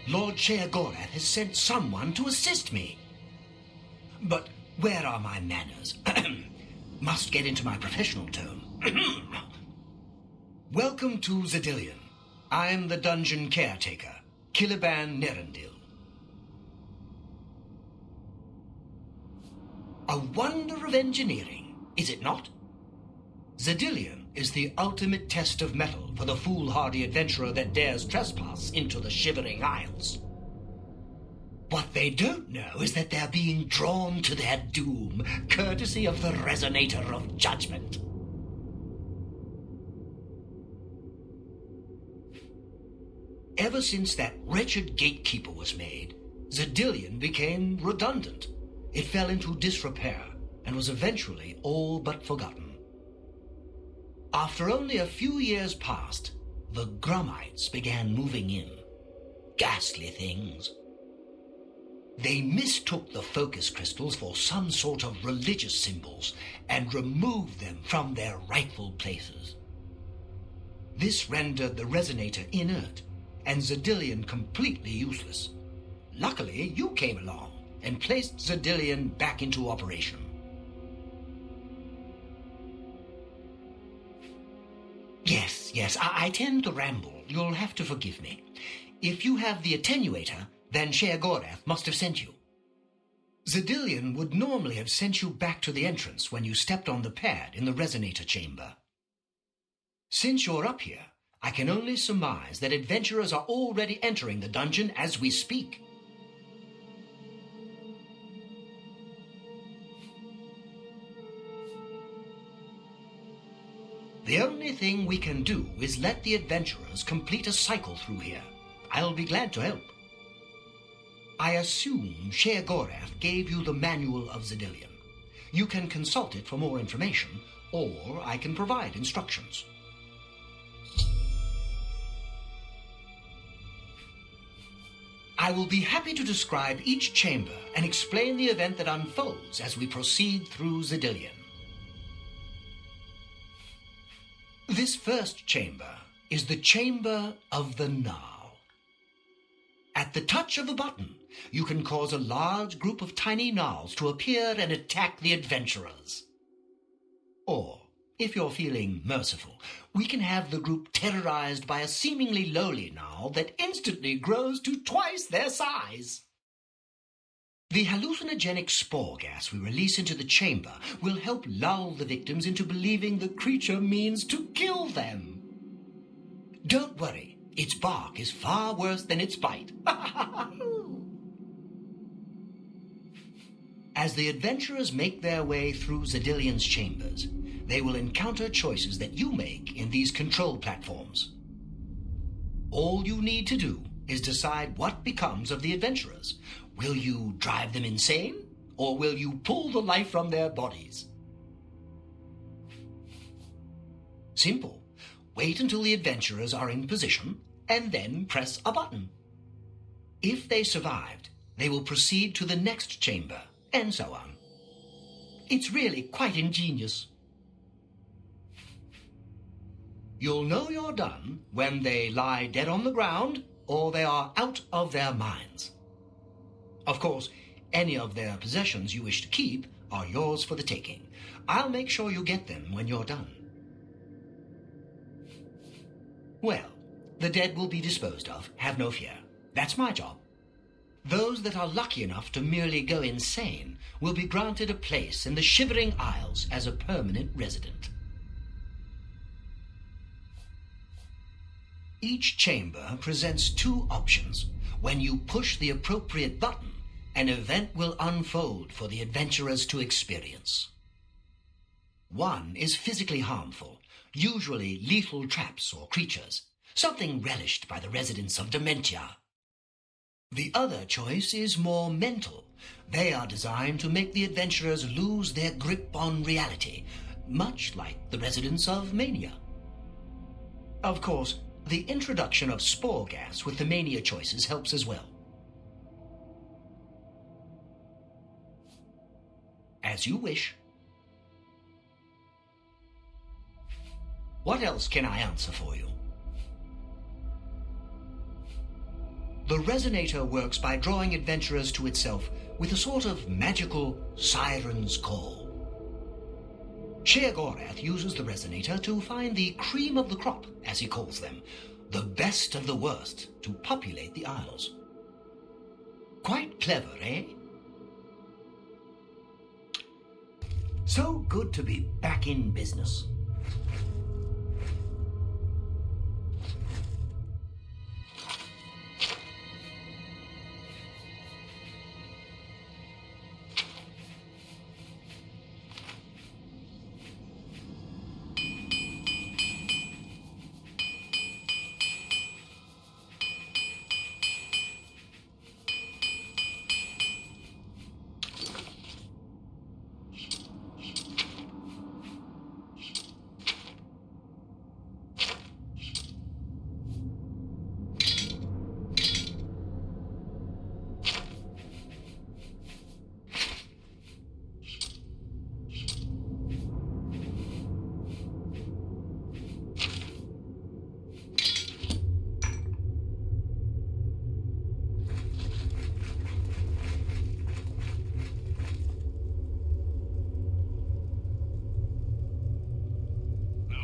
Lord Sheagorath has sent someone to assist me. But where are my manners? Must get into my professional tone. Welcome to Zidilian. I'm the dungeon caretaker, Caliban Nerendil. A wonder of engineering, is it not? Zidilian is the ultimate test of mettle for the foolhardy adventurer that dares trespass into the Shivering Isles. What they don't know is that they're being drawn to their doom, courtesy of the Resonator of Judgment. Ever since that wretched gatekeeper was made, Zidilian became redundant. It fell into disrepair and was eventually all but forgotten. After only a few years passed, the Grummites began moving in. Ghastly things. They mistook the focus crystals for some sort of religious symbols and removed them from their rightful places. This rendered the Resonator inert and Zidilian completely useless. Luckily, you came along and placed Zidilian back into operation. Yes, I tend to ramble. You'll have to forgive me. If you have the attenuator, then Sheagorath must have sent you. Zidilian would normally have sent you back to the entrance when you stepped on the pad in the Resonator chamber. Since you're up here, I can only surmise that adventurers are already entering the dungeon as we speak. The only thing we can do is let the adventurers complete a cycle through here. I'll be glad to help. I assume Sheagorath gave you the Manual of Zidilian. You can consult it for more information, or I can provide instructions. I will be happy to describe each chamber and explain the event that unfolds as we proceed through Zidilian. This first chamber is the Chamber of the Gnarl. At the touch of a button, you can cause a large group of tiny gnarls to appear and attack the adventurers. Or, if you're feeling merciful, we can have the group terrorized by a seemingly lowly gnarl that instantly grows to twice their size. The hallucinogenic spore gas we release into the chamber will help lull the victims into believing the creature means to kill them. Don't worry, its bark is far worse than its bite. As the adventurers make their way through Zidilian's chambers, they will encounter choices that you make in these control platforms. All you need to do is decide what becomes of the adventurers. Will you drive them insane, or will you pull the life from their bodies? Simple. Wait until the adventurers are in position, and then press a button. If they survived, they will proceed to the next chamber, and so on. It's really quite ingenious. You'll know you're done when they lie dead on the ground, or they are out of their minds. Of course, any of their possessions you wish to keep are yours for the taking. I'll make sure you get them when you're done. Well, the dead will be disposed of, have no fear. That's my job. Those that are lucky enough to merely go insane will be granted a place in the Shivering Isles as a permanent resident. Each chamber presents two options. When you push the appropriate button, an event will unfold for the adventurers to experience. One is physically harmful, usually lethal traps or creatures, something relished by the residents of Dementia. The other choice is more mental. They are designed to make the adventurers lose their grip on reality, much like the residents of Mania. Of course, the introduction of spore gas with the Mania choices helps as well. As you wish. What else can I answer for you? The resonator works by drawing adventurers to itself with a sort of magical siren's call. Sheogorath uses the resonator to find the cream of the crop, as he calls them, the best of the worst, to populate the Isles. Quite clever, eh? So good to be back in business.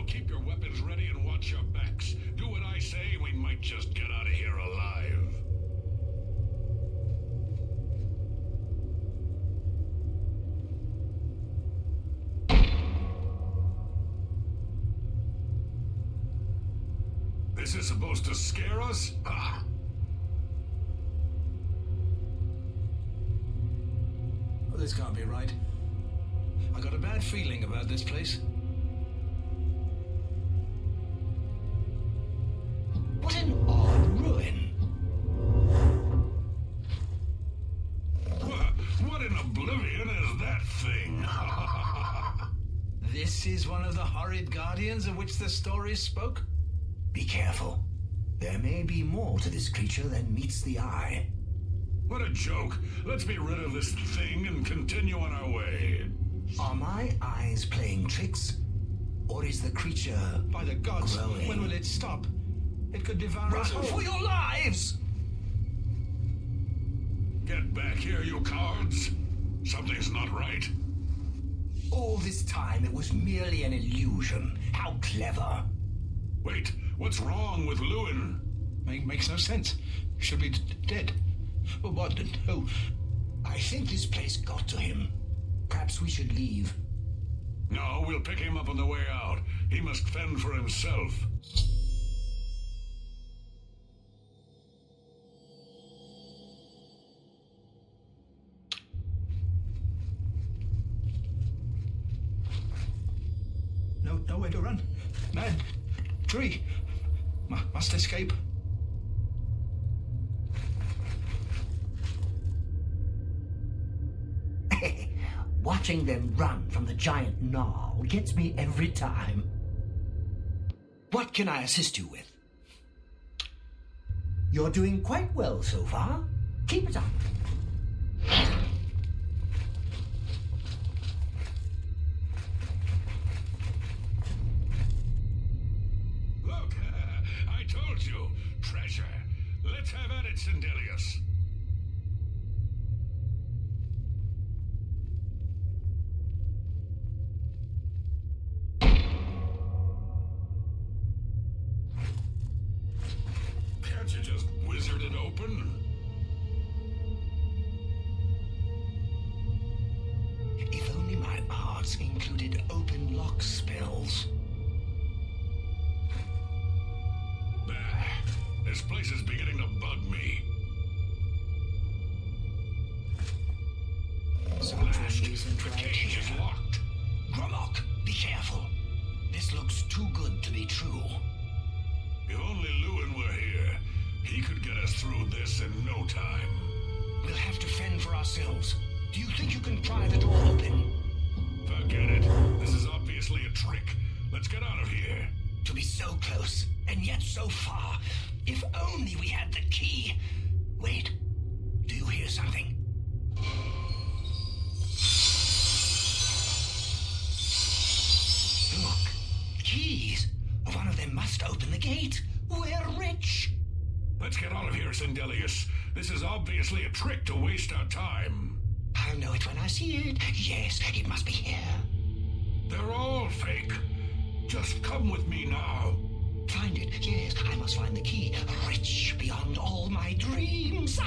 Keep your weapons ready and watch your backs. Do what I say, we might just get out of here alive. This is supposed to scare us? Ah. Oh, this can't be right. I got a bad feeling about this place. What an odd ruin. What in Oblivion is that thing? This is one of the horrid guardians of which the stories spoke? Be careful. There may be more to this creature than meets the eye. What a joke. Let's be rid of this thing and continue on our way. Are my eyes playing tricks? Or is the creature By the gods, growing? when will it stop? It could devour us Run all. for your lives! Get back here, you cowards. Something's not right. All this time it was merely an illusion. How clever. Wait, what's wrong with Lewin? Makes no sense. Should be dead. But what? Oh, I think this place got to him. Perhaps we should leave. No, we'll pick him up on the way out. He must fend for himself. nowhere to run. Mad tree. Must escape. Watching them run from the giant gnarl gets me every time. What can I assist you with? You're doing quite well so far. Keep it up. Look, I told you. Treasure. Let's have at it, Zidilian. Can't you just wizard it open? If only my arts included open lock spells. This place is beginning to bug me. Blast! The cage is locked. Gromok, be careful. This looks too good to be true. If only Lewin were here, he could get us through this in no time. We'll have to fend for ourselves. Do you think you can pry the door open? Forget it. This is obviously a trick. Let's get out of here. To be so close, and yet so far. If only we had the key. Wait, do you hear something? Look, keys. One of them must open the gate. We're rich. Let's Let's get out of here, Zidilian. This is obviously a trick to waste our time. I'll know it when I see it. Yes, it must be here. They're all fake. Just come with me now. Find it. Yes, I must find the key. Rich beyond all my dreams.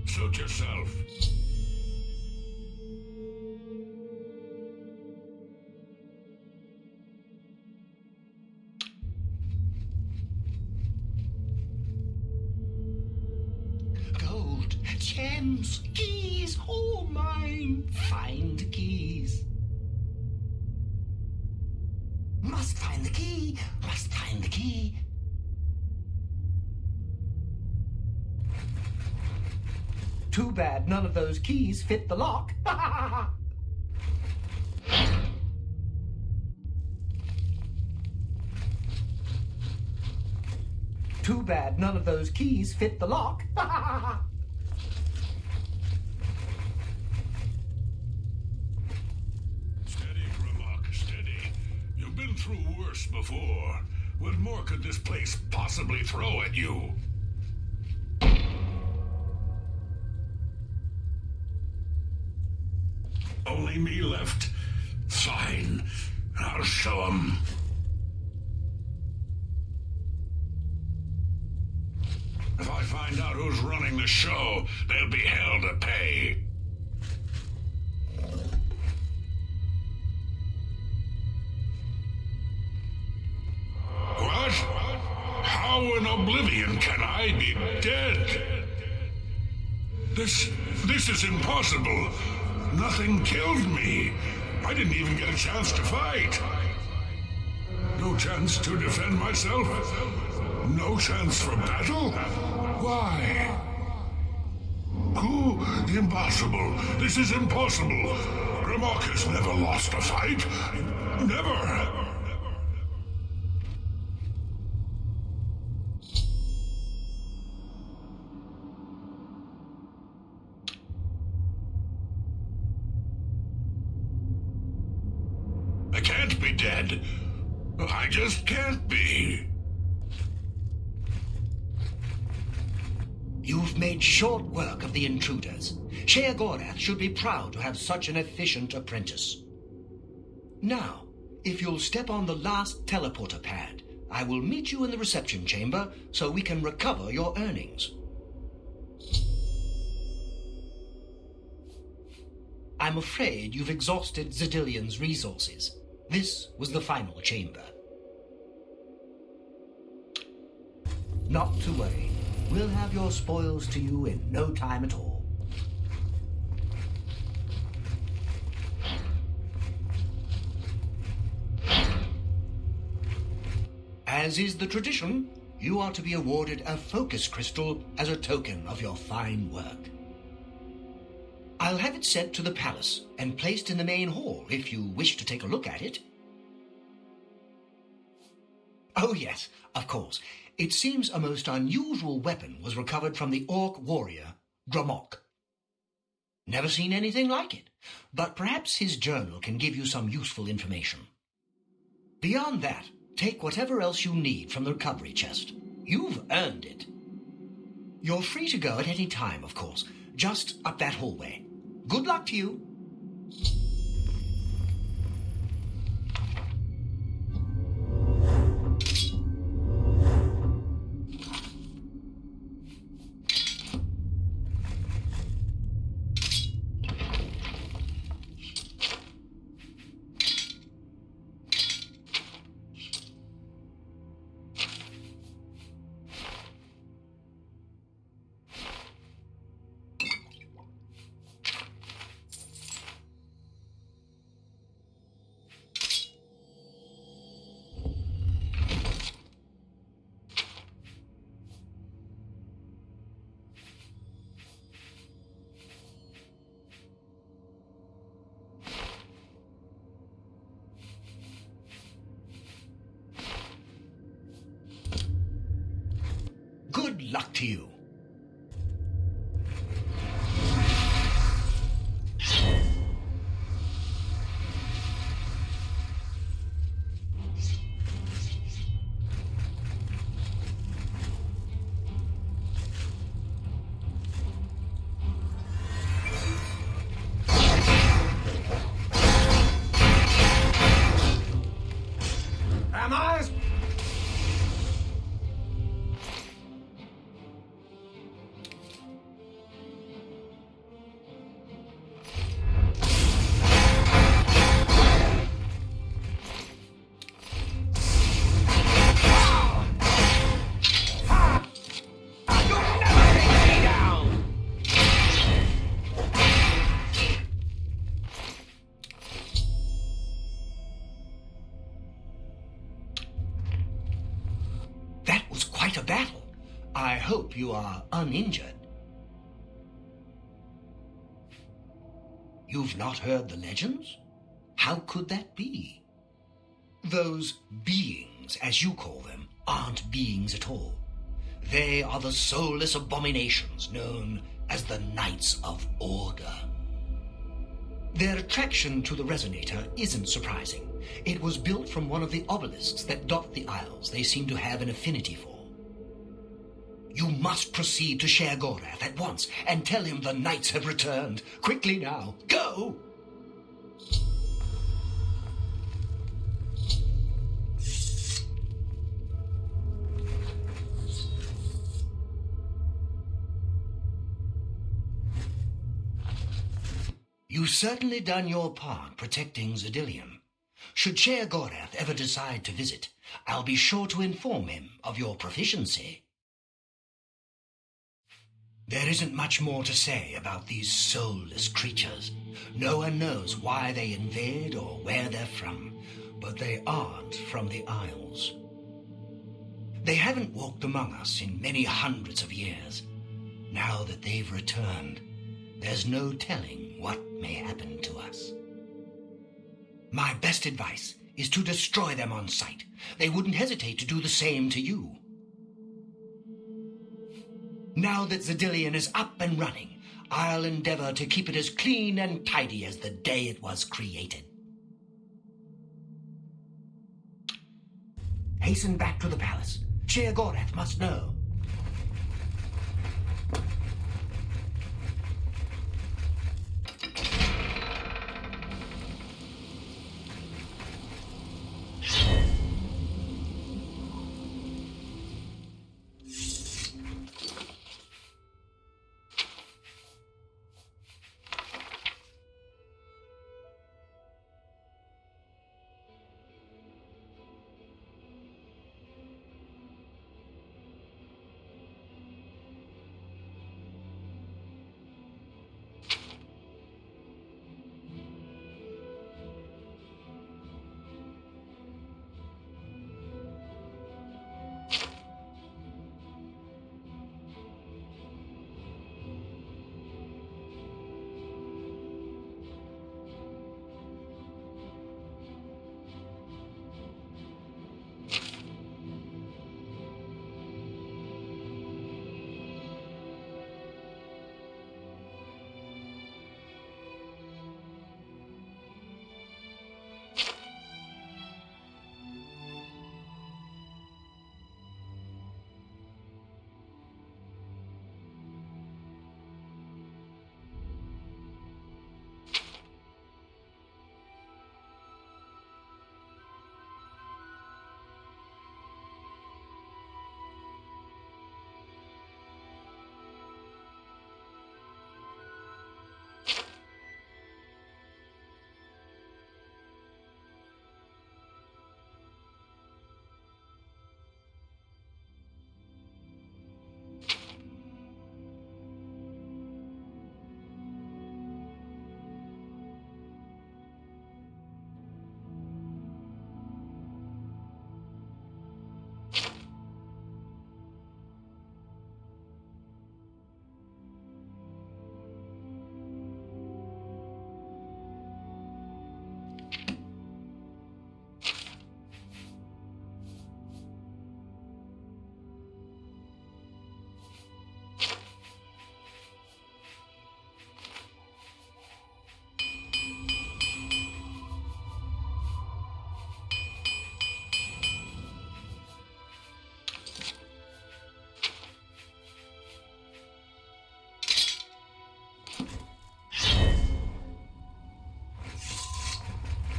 Suit yourself. Gold, gems, keys, all mine. Find the keys. Must find the key. Must find the key. Too bad none of those keys fit the lock. Too bad none of those keys fit the lock. Steady, Remak, steady. You've been through worse before. What more could this place possibly throw at you? Only me left. Fine. I'll show 'em. If I find out who's running the show, they'll be hell to pay. What? How in Oblivion can I be dead? This is impossible. Nothing killed me. I didn't even get a chance to fight. No chance to defend myself. No chance for battle. Why? Who? Impossible. This is impossible. Remak has never lost a fight. Never. I can't be dead. I just can't be. You've made short work of the intruders. Sheogorath should be proud to have such an efficient apprentice. Now, if you'll step on the last teleporter pad, I will meet you in the reception chamber so we can recover your earnings. I'm afraid you've exhausted Zidilian's resources. This was the final chamber. Not to worry. We'll have your spoils to you in no time at all. As is the tradition, you are to be awarded a focus crystal as a token of your fine work. I'll have it sent to the palace and placed in the main hall if you wish to take a look at it. Oh yes, of course. It seems a most unusual weapon was recovered from the orc warrior, Dramok. Never seen anything like it, but perhaps his journal can give you some useful information. Beyond that, take whatever else you need from the recovery chest. You've earned it. You're free to go at any time, of course, just up that hallway. Good luck to you. Good luck to you. That was quite a battle. I hope you are uninjured. You've not heard the legends? How could that be? Those beings, as you call them, aren't beings at all. They are the soulless abominations known as the Knights of Order. Their attraction to the resonator isn't surprising. It was built from one of the obelisks that dot the isles they seem to have an affinity for. You must proceed to Sheogorath at once and tell him the knights have returned. Quickly now, go! You've certainly done your part protecting Zidilian. Should Sheogorath ever decide to visit, I'll be sure to inform him of your proficiency. There isn't much more to say about these soulless creatures. No one knows why they invade or where they're from, but they aren't from the Isles. They haven't walked among us in many hundreds of years. Now that they've returned, there's no telling what may happen to us. My best advice is to destroy them on sight. They wouldn't hesitate to do the same to you. Now that Zidilian is up and running, I'll endeavor to keep it as clean and tidy as the day it was created. Hasten back to the palace. Sheogorath must know.